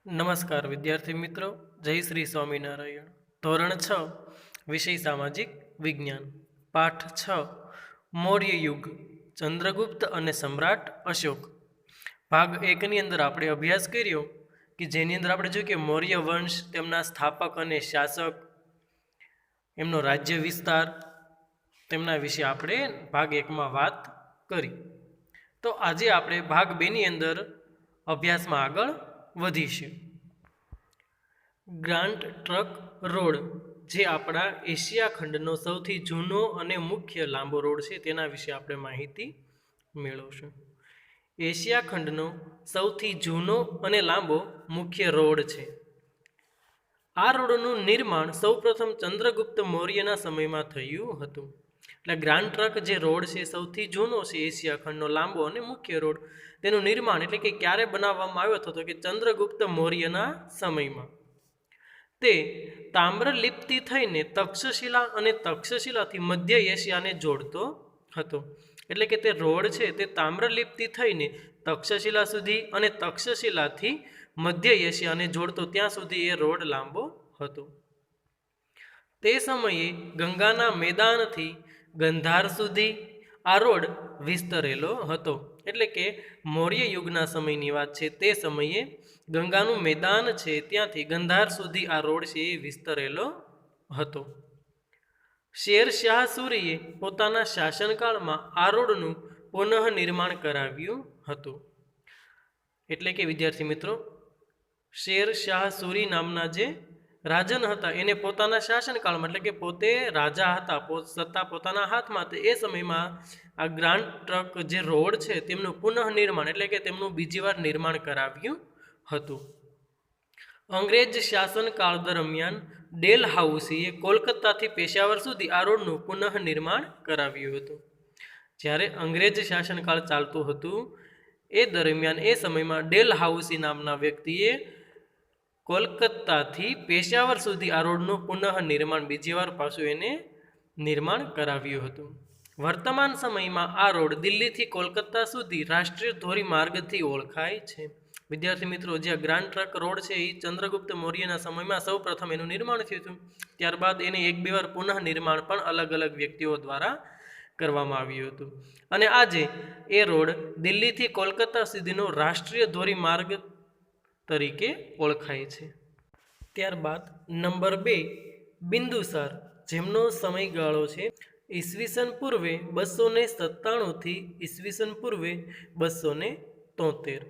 નમસ્કાર વિદ્યાર્થી મિત્રો, જય શ્રી સ્વામિનારાયણ. ધોરણ 6 વિષય સામાજિક વિજ્ઞાન, પાઠ 6 મૌર્ય યુગ, ચંદ્રગુપ્ત અને સમ્રાટ અશોક. ભાગ 1ની અંદર આપણે અભ્યાસ કર્યો કે જેની અંદર આપણે જોયું કે મૌર્ય વંશ, તેમના સ્થાપક અને શાસક, એમનો રાજ્ય વિસ્તાર, તેમના વિશે આપણે ભાગ 1માં વાત કરી. તો આજે આપણે ભાગ 2ની અંદર અભ્યાસમાં આગળ વધીશું. ગ્રાન્ડ ટ્રંક રોડ, જે આપણા એશિયા ખંડનો સૌથી જૂનો અને મુખ્ય લાંબો રોડ છે, તેના વિશે આપણે માહિતી મેળવશું. એશિયા ખંડનો સૌથી જૂનો અને લાંબો મુખ્ય રોડ છે. આ રોડનું નિર્માણ સૌપ્રથમ ચંદ્રગુપ્ત મૌર્યના સમયમાં થયું હતું. એટલે ગ્રાન્ડ ટ્રંક જે રોડ છે, સૌથી જૂનો છે એશિયા ખંડનો લાંબો અને મુખ્ય રોડ, તેનું નિર્માણ એટલે કે ક્યારે બનાવવામાં આવ્યો હતો કે ચંદ્રગુપ્ત મૌર્યના સમયમાં. તે તામ્રલિપ્તિ થઈને તક્ષશિલા અને તક્ષશિલાથી મધ્ય એશિયાને જોડતો હતો. એટલે કે તે રોડ છે તે તામ્રલિપ્તિ થઈને તક્ષશિલા સુધી અને તક્ષશિલાથી મધ્ય એશિયાને જોડતો ત્યાં સુધી એ રોડ લાંબો હતો. તે સમયે ગંગાના મેદાનથી ગંધાર સુધી આ રોડ વિસ્તરેલો હતો. એટલે કે મૌર્ય યુગના સમયની વાત છે. તે સમયે ગંગાનું મેદાન છે ત્યાંથી ગંધાર સુધી આ રોડ છે એ વિસ્તરેલો હતો. શેરશાહ સૂરીએ પોતાના શાસનકાળમાં આ રોડનું પુનઃનિર્માણ કરાવ્યું હતું. એટલે કે વિદ્યાર્થી મિત્રો, શેરશાહ સૂરી નામના જે રાજન હતા એને પોતાના શાસનકાળમાં, એટલે કે પોતે રાજા હતા, સત્તા પોતાના હાથમાં, એ સમયમાં આ ગ્રાન્ડ ટ્રંક જે રોડ છે તેમનું પુનઃનિર્માણ એટલે કે તેમનું બીજી વાર નિર્માણ કરાવ્યું હતું. અંગ્રેજ શાસનકાળ દરમિયાન ડેલહાઉસીએ કોલકાતાથી પેશાવર સુધી આ રોડનું પુનઃનિર્માણ કરાવ્યું હતું. જ્યારે અંગ્રેજ શાસનકાળ ચાલતું હતું એ દરમિયાન એ સમયમાં ડેલહાઉસી નામના વ્યક્તિએ કોલકાતાથી પેશાવર સુધી આ રોડનું પુનઃનિર્માણ બીજી વાર પાછું એને નિર્માણ કરાવ્યું હતું. વર્તમાન સમયમાં આ રોડ દિલ્હીથી કોલકાતા સુધી રાષ્ટ્રીય ધોરીમાર્ગથી ઓળખાય છે. વિદ્યાર્થી મિત્રો, જે ગ્રાન્ડ ટ્રંક રોડ છે એ ચંદ્રગુપ્ત મૌર્યના સમયમાં સૌ પ્રથમ એનું નિર્માણ થયું હતું. ત્યારબાદ એને એક બે વાર પુનઃનિર્માણ પણ અલગ અલગ વ્યક્તિઓ દ્વારા કરવામાં આવ્યું હતું. અને આજે એ રોડ દિલ્હીથી કોલકાતા સુધીનો રાષ્ટ્રીય ધોરીમાર્ગ તરીકે ઓળખાય છે. ત્યારબાદ નંબર 2 બિંદુસાર, જેમનો સમયગાળો છે ઈસવીસન પૂર્વે 297થી ઈસવીસન પૂર્વે 273.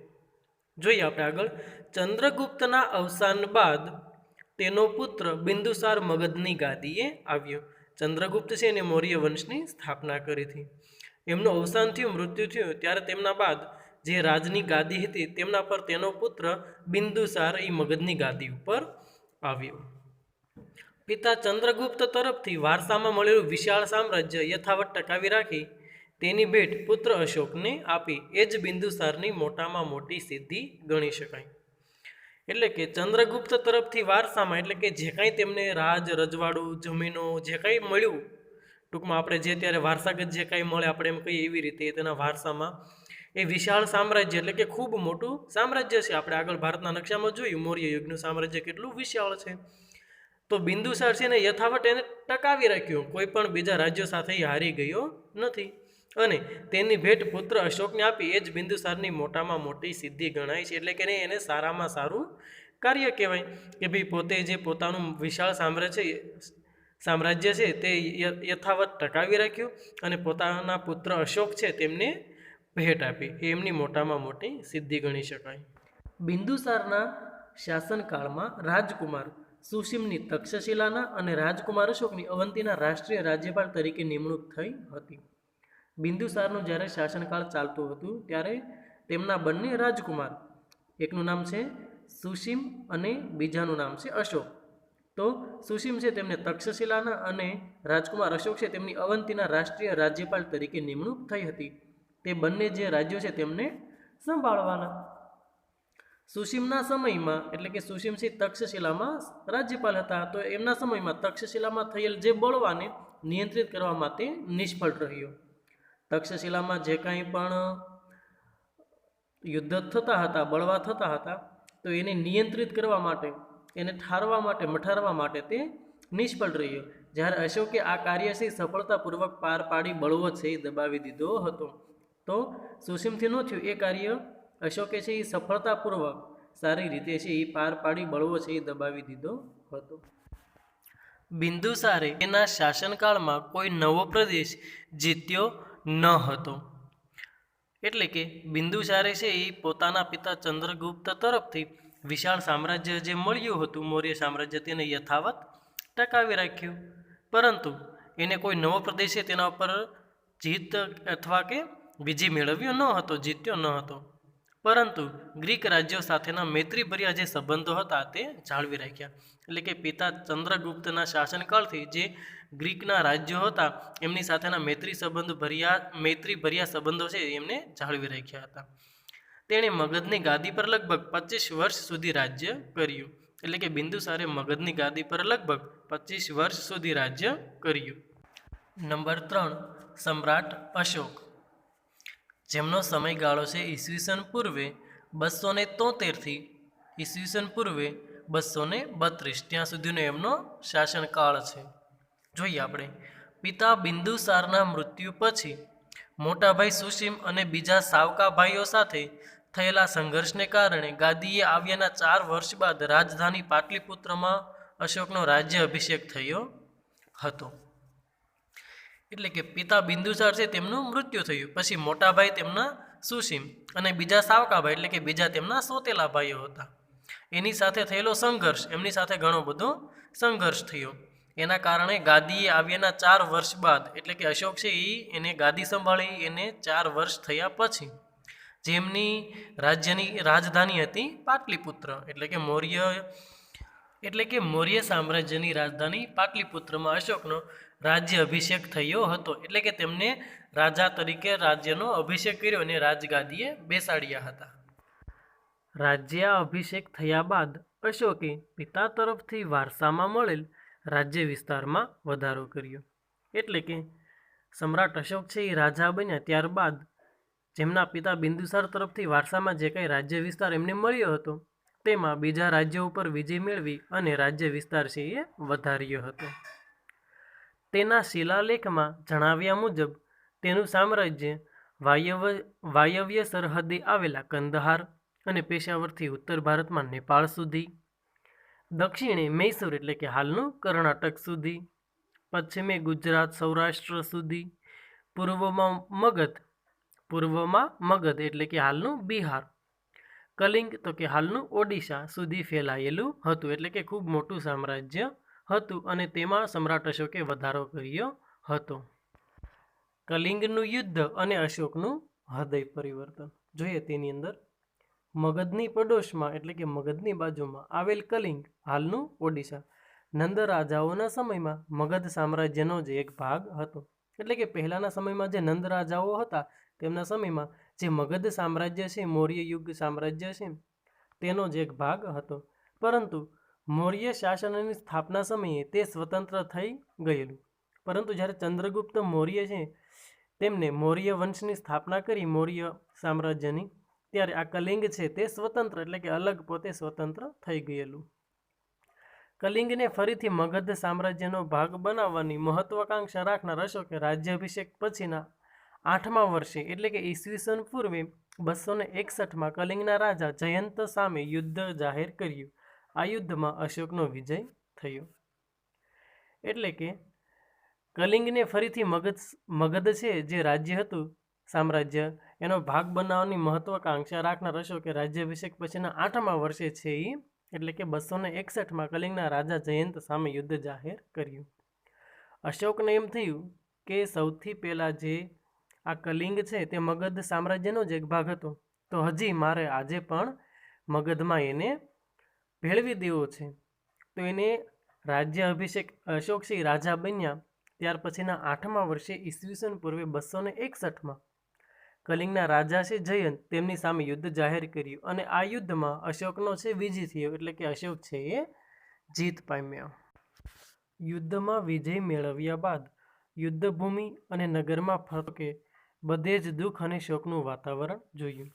જોઈએ આપણે આગળ. ચંદ્રગુપ્તના અવસાન બાદ તેનો પુત્ર બિંદુસાર મગધની ગાદીએ આવ્યો. ચંદ્રગુપ્ત છે એને મૌર્ય વંશની સ્થાપના કરી હતી. એમનું અવસાન થયું, મૃત્યુ થયું, ત્યારે તેમના બાદ જે રાજની ગાદી હતી તેમના પર તેનો પુત્ર બિંદુસાર એ મગધની ગાદી ઉપર આવ્યો. પિતા ચંદ્રગુપ્ત તરફથી વારસામાં મળેલું વિશાળ સામ્રાજ્ય યથાવત ટકાવી રાખી તેની ભેટ પુત્ર અશોકને આપી એ જ બિંદુસારની મોટામાં મોટી સિદ્ધિ ગણી શકાય. એટલે કે ચંદ્રગુપ્ત તરફથી વારસામાં, એટલે કે જે કાંઈ તેમને રાજ, રજવાડું, જમીનો જે કાંઈ મળ્યું, ટૂંકમાં આપણે જે ત્યારે વારસાગત જે કાંઈ મળે આપણે એમ કહીએ એવી રીતે તેના વારસામાં એ વિશાળ સામ્રાજ્ય, એટલે કે ખૂબ મોટું સામ્રાજ્ય છે. આપણે આગળ ભારતના નકશામાં જોયું મૌર્ય યુગનું સામ્રાજ્ય કેટલું વિશાળ છે. તો બિંદુસાર છે ને યથાવત એને ટકાવી રાખ્યું, કોઈ પણ બીજા રાજ્યો સાથે હારી ગયો નથી અને તેની ભેટ પુત્ર અશોકને આપી એ જ બિંદુસારની મોટામાં મોટી સિદ્ધિ ગણાય છે. એટલે કે એને સારામાં સારું કાર્ય કહેવાય કે ભાઈ પોતે જે પોતાનું વિશાળ સામ્રાજ્ય છે તે યથાવત ટકાવી રાખ્યું અને પોતાના પુત્ર અશોક છે તેમને ભેટ આપી, એ એમની મોટામાં મોટી સિદ્ધિ ગણી શકાય. બિંદુસારના શાસનકાળમાં રાજકુમાર સુશીમની તક્ષશિલાના અને રાજકુમાર અશોકની અવંતીના રાષ્ટ્રીય રાજ્યપાલ તરીકે નિમણૂક થઈ હતી. બિંદુસારનું જ્યારે શાસનકાળ ચાલતું હતું ત્યારે તેમના બંને રાજકુમાર, એકનું નામ છે સુશીમ અને બીજાનું નામ છે અશોક. તો સુશીમ છે તેમને તક્ષશિલાના અને રાજકુમાર અશોક છે તેમની અવંતીના રાષ્ટ્રીય રાજ્યપાલ તરીકે નિમણૂક થઈ હતી. તે બંને જે રાજ્યો છે તેમને સંભાળવાના. સુશીમના સમયમાં, એટલે કે સુશીમ છે તક્ષશિલામાં રાજ્યપાલ હતા, તો એમના સમયમાં તક્ષશિલામાં થયેલ જે બળવાને નિયંત્રિત કરવા માટે નિષ્ફળ રહ્યો. તક્ષશિલામાં જે કાંઈ પણ યુદ્ધ થતા હતા, બળવા થતા હતા, તો એને નિયંત્રિત કરવા માટે, એને મઠારવા માટે તે નિષ્ફળ રહ્યો. જ્યારે અશોકે આ કાર્યથી સફળતાપૂર્વક પાર પાડી બળવો છે એ દબાવી દીધો હતો. તો સુસીમથી ન થયું એ કાર્ય અશોકે છે એ સફળતાપૂર્વક સારી રીતે છે એ પાર પાડી બળવો છે એ દબાવી દીધો હતો. બિંદુસારે એના શાસનકાળમાં કોઈ નવો પ્રદેશ જીત્યો ન હતો. એટલે કે બિંદુસારે છે એ પોતાના પિતા ચંદ્રગુપ્ત તરફથી વિશાળ સામ્રાજ્ય જે મળ્યું હતું મૌર્ય સામ્રાજ્ય તેને યથાવત ટકાવી રાખ્યું, પરંતુ એને કોઈ નવો પ્રદેશ છે તેના ઉપર જીત અથવા કે વિજય મેળવ્યો ન હતો, જીત્યો ન હતો. પરંતુ ગ્રીક રાજ્યો સાથેના મૈત્રીભર્યા જે સંબંધો હતા તે જાળવી રાખ્યા. એટલે કે પિતા ચંદ્રગુપ્તના શાસનકાળથી જે ગ્રીકના રાજ્યો હતા એમની સાથેના મૈત્રીભર્યા સંબંધો છે એમને જાળવી રાખ્યા હતા. તેણે મગધની ગાદી પર લગભગ 25 વર્ષ સુધી રાજ્ય કર્યું. એટલે કે બિંદુસારે મગધની ગાદી પર લગભગ 25 વર્ષ સુધી રાજ્ય કર્યું. નંબર 3, સમ્રાટ અશોક, જેમનો સમયગાળો છે ઈસવીસન પૂર્વે 273 ઈસવીસન પૂર્વે 232 ત્યાં સુધીનો એમનો શાસનકાળ છે. જોઈએ આપણે. પિતા બિંદુસારના મૃત્યુ પછી મોટાભાઈ સુસીમ અને બીજા સાવકા ભાઈઓ સાથે થયેલા સંઘર્ષને કારણે ગાદીએ આવ્યાના 4 વર્ષ બાદ રાજધાની પાટલીપુત્રમાં અશોકનો રાજ્ય અભિષેક થયો હતો. એટલે કે પિતા બિંદુસાર છે તેમનું મૃત્યુ થયું, પછી મોટાભાઈ તેમના સુસીમ અને બીજા સાવકાભાઈ એટલે કે બીજા તેમના સોતેલા ભાઈઓ હતા એની સાથે થયેલો સંઘર્ષ, એમની સાથે ઘણો બધો સંઘર્ષ થયો. એના કારણે ગાદીએ આવ્યાના 4 વર્ષ બાદ એટલે કે અશોક છે એને ગાદી સંભાળી એને 4 વર્ષ થયા પછી જેમની રાજ્યની રાજધાની હતી પાટલીપુત્ર એટલે કે મૌર્ય સામ્રાજ્યની રાજધાની પાટલીપુત્રમાં અશોકનો રાજ્ય અભિષેક થયો હતો. એટલે કે તેમને રાજા તરીકે રાજ્યનો અભિષેક કર્યો અને રાજગાદીએ બેસાડ્યા હતા. રાજ્ય અભિષેક થયા બાદ અશોકે પિતા તરફથી વારસામાં મળેલ રાજ્ય વિસ્તારમાં વધારો કર્યો. એટલે કે સમ્રાટ અશોક છે એ રાજા બન્યા ત્યારબાદ જેમના પિતા બિંદુસાર તરફથી વારસામાં જે કંઈ રાજ્ય વિસ્તાર એમને મળ્યો હતો તેમાં બીજા રાજ્યો ઉપર વિજય મેળવી અને રાજ્ય વિસ્તાર છે એ વધાર્યો હતો. તેના શિલાલેખમાં જણાવ્યા મુજબ તેનું સામ્રાજ્ય વાયવ્ય સરહદે આવેલા કંદહાર અને પેશાવરથી ઉત્તર ભારતમાં નેપાળ સુધી, દક્ષિણે મૈસૂર એટલે કે હાલનું કર્ણાટક સુધી, પશ્ચિમે ગુજરાત સૌરાષ્ટ્ર સુધી, પૂર્વમાં મગધ એટલે કે હાલનું બિહાર, કલિંગ તો કે હાલનું ઓડિશા સુધી ફેલાયેલું હતું. એટલે કે ખૂબ મોટું સામ્રાજ્ય હતું અને તેમાં સમ્રાટ અશોકે વધારો કર્યો હતો. કલિંગનું યુદ્ધ અને અશોકનું હૃદય પરિવર્તન જોઈએ. તેની અંદર મગધની પડોશમાં એટલે કે મગધની બાજુમાં આવેલ કલિંગ હાલનું ઓડિશા નંદ રાજાઓના સમયમાં મગધ સામ્રાજ્યનો જ એક ભાગ હતો. એટલે કે પહેલાંના સમયમાં જે નંદ રાજાઓ હતા તેમના સમયમાં જે મગધ સામ્રાજ્ય છે મૌર્ય યુગ સામ્રાજ્ય છે તેનો જ એક ભાગ હતો. પરંતુ મૌર્ય શાસનની સ્થાપના સમયે તે સ્વતંત્ર થઈ ગયેલું. પરંતુ જ્યારે ચંદ્રગુપ્ત મૌર્ય છે તેમને મૌર્ય વંશની સ્થાપના કરી મૌર્ય સામ્રાજ્યની, ત્યારે આ કલિંગ છે તે સ્વતંત્ર એટલે કે અલગ પોતે સ્વતંત્ર થઈ ગયેલું. કલિંગને ફરીથી મગધ સામ્રાજ્યનો ભાગ બનાવવાની મહત્વાકાંક્ષા રાખનાર અશોકે રાજ્યાભિષેક પછીના 8મા વર્ષે એટલે કે ઈસવીસન પૂર્વે 261માં કલિંગના રાજા જયંત સામે યુદ્ધ જાહેર કર્યું. આ યુદ્ધમાં અશોકનો વિજય થયો. એટલે કે કલિંગને ફરીથી મગધ છે જે રાજ્ય હતું સામ્રાજ્ય એનો ભાગ બનાવવાની મહત્વાકાંક્ષા રાખનાર અશોકે રાજ્યાભિષેક પછીના 8મા વર્ષે છે એ એટલે કે 261માં કલિંગના રાજા જયંત સામે યુદ્ધ જાહેર કર્યું. અશોકને એમ થયું કે સૌથી પહેલાં જે આ કલિંગ છે તે મગધ સામ્રાજ્યનો જ એક ભાગ હતો, તો હજી મારે આજે પણ મગધમાં એને ભેળવી દેવો છે. તો એને રાજ્ય અભિષેક અશોક સિંહ રાજા બન્યા ત્યાર પછીના 8મા વર્ષે ઈસવીસન પૂર્વે 261માં કલિંગના રાજા છે જયંત તેમની સામે યુદ્ધ જાહેર કર્યું અને આ યુદ્ધમાં અશોકનો છે વિજય થયો. એટલે કે અશોક છે એ જીત પામ્યા. યુદ્ધમાં વિજય મેળવ્યા બાદ યુદ્ધભૂમિ અને નગરમાં ફરકે બધે જ દુઃખ અને શોકનું વાતાવરણ જોયું.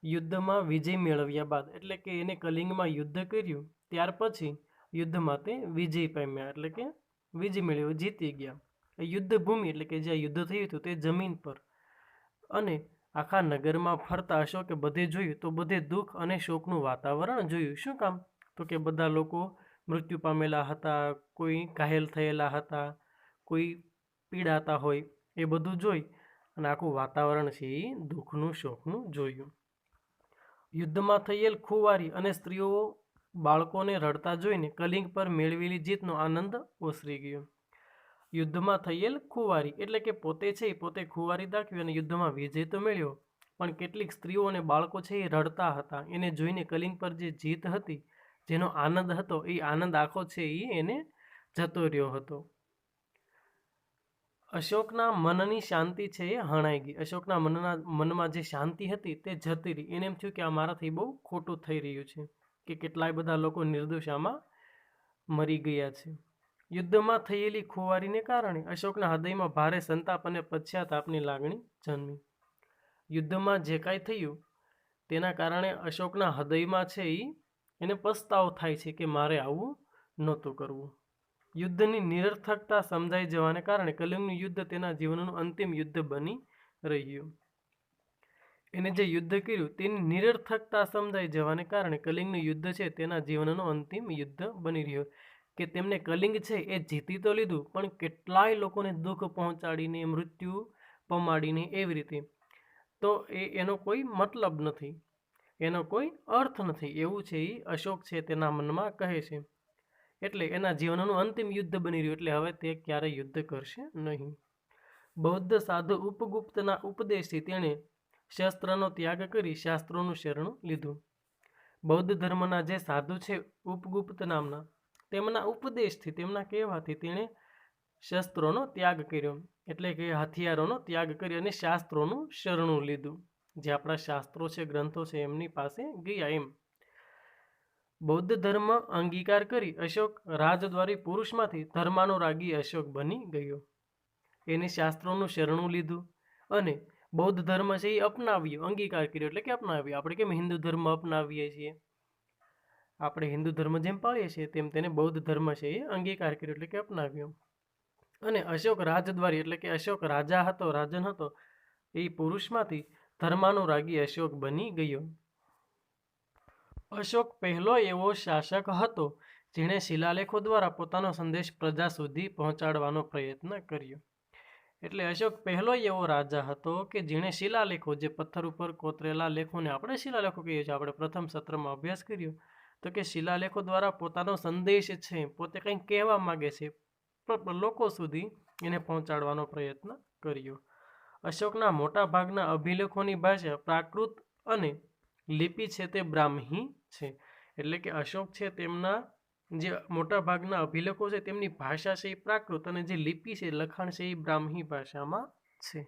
યુદ્ધમાં વિજય મેળવ્યા બાદ, એટલે કે એને કલિંગમાં યુદ્ધ કર્યું ત્યાર પછી યુદ્ધમાં તે વિજય પામ્યા, એટલે કે વિજય મેળવ્યો, જીતી ગયા. યુદ્ધ ભૂમિ એટલે કે જ્યાં યુદ્ધ થયું હતું તે જમીન પર. અને આખા નગરમાં ફરતા અશોકે બધે જોયું તો બધે દુઃખ અને શોકનું વાતાવરણ જોયું. શું કામ? તો કે બધા લોકો મૃત્યુ પામેલા હતા, કોઈ ઘાયલ થયેલા હતા, કોઈ પીડાતા હોય, એ બધું જોઈ અને આખું વાતાવરણ છે એ દુઃખનું શોકનું જોયું. યુદ્ધમાં થયેલ ખુવારી અને સ્ત્રીઓ બાળકોને રડતા જોઈને કલિંગ પર મેળવેલી જીતનો આનંદ ઓસરી ગયો. યુદ્ધમાં થયેલ ખુવારી એટલે કે પોતે છે પોતે ખુવારી દાખવી અને યુદ્ધમાં વિજય તો મેળ્યો, પણ કેટલીક સ્ત્રીઓ અને બાળકો છે એ રડતા હતા. એને જોઈને કલિંગ પર જે જીત હતી, જેનો આનંદ હતો, એ આનંદ આખો છે એ એને જતો રહ્યો હતો. અશોકના મનની શાંતિ છે એ હણાઈ ગઈ. અશોકના મનમાં જે શાંતિ હતી તે જતી રહી. એને એમ થયું કે આ મારાથી બહુ ખોટું થઈ રહ્યું છે, કે કેટલાય બધા લોકો નિર્દોષ આમાં મરી ગયા છે. યુદ્ધમાં થયેલી ખુવારીને કારણે અશોકના હૃદયમાં ભારે સંતાપ અને પશ્ચાતાપની લાગણી જન્મી. યુદ્ધમાં જે કાંઈ થયું તેના કારણે અશોકના હૃદયમાં છે એને પસ્તાવો થાય છે કે મારે આવું નહોતું કરવું. યુદ્ધની નિરર્થકતા સમજાઈ જવાને કારણે કલિંગનું યુદ્ધ તેના જીવનનું અંતિમ યુદ્ધ બની રહ્યું. એને જે યુદ્ધ કર્યું તેની નિરર્થકતા સમજાઈ જવાને કારણે કલિંગનું યુદ્ધ છે તેના જીવનનું અંતિમ યુદ્ધ બની રહ્યું. કે તેમને કલિંગ છે એ જીતી તો લીધું, પણ કેટલાય લોકોને દુઃખ પહોંચાડીને, મૃત્યુ પમાડીને, એવી રીતે. તો એનો કોઈ મતલબ નથી, એનો કોઈ અર્થ નથી, એવું છે એ અશોક છે તેના મનમાં કહે છે. એટલે એના જીવનનું અંતિમ યુદ્ધ બની રહ્યું, એટલે હવે તે ક્યારેય યુદ્ધ કરશે નહીં. બૌદ્ધ સાધુ ઉપગુપ્તના ઉપદેશથી તેણે શસ્ત્રનો ત્યાગ કરી શાસ્ત્રોનું શરણ લીધું. બૌદ્ધ ધર્મના જે સાધુ છે ઉપગુપ્ત નામના, તેમના ઉપદેશથી, તેમના કહેવાથી તેણે શસ્ત્રોનો ત્યાગ કર્યો, એટલે કે હથિયારોનો ત્યાગ કર્યો અને શાસ્ત્રોનું શરણું લીધું. જે આપણા શાસ્ત્રો છે, ગ્રંથો છે, એમની પાસે ગયા એમ. બૌદ્ધ ધર્મ અંગીકાર કરી અશોક રાજદ્વારી પુરુષમાંથી ધર્માનુરાગી અશોક બની ગયો. એને શાસ્ત્રોનું શરણું લીધું અને બૌદ્ધ ધર્મ છે એ અપનાવ્યો, અંગીકાર કર્યો, એટલે કે અપનાવ્યો. આપણે કેમ હિન્દુ ધર્મ અપનાવીએ છીએ, આપણે હિન્દુ ધર્મ જેમ પાળીએ છીએ તેમ તેને બૌદ્ધ ધર્મ છે એ અંગીકાર કર્યો, એટલે કે અપનાવ્યો. અને અશોક રાજદ્વારી એટલે કે અશોક રાજા હતો, રાજન હતો, એ પુરુષમાંથી ધર્માનુરાગી અશોક બની ગયો. અશોક પહેલો એવો શાસક હતો જેણે શિલાલેખો દ્વારા પોતાનો સંદેશ પ્રજા સુધી પહોંચાડવાનો પ્રયત્ન કર્યો. એટલે અશોક પહેલો એવો રાજા હતો કે જેણે શિલાલેખો, જે પથ્થર ઉપર કોતરેલા લેખોને આપણે શિલાલેખો કહીએ છીએ, આપણે પ્રથમ સત્રમાં અભ્યાસ કર્યો, તો કે શિલાલેખો દ્વારા પોતાનો સંદેશ છે, પોતે કંઈક કહેવા માગે છે, લોકો સુધી એને પહોંચાડવાનો પ્રયત્ન કર્યો. અશોકના મોટા ભાગના અભિલેખોની ભાષા પ્રાકૃત અને લિપિ છે તે બ્રાહ્મી છે. એટલે કે અશોક છે તેમના જે મોટા ભાગના અભિલેખો છે તેમની ભાષા છે એ પ્રાકૃત, અને જે લિપિ છે, લખાણ છે, એ બ્રાહ્મી ભાષામાં છે.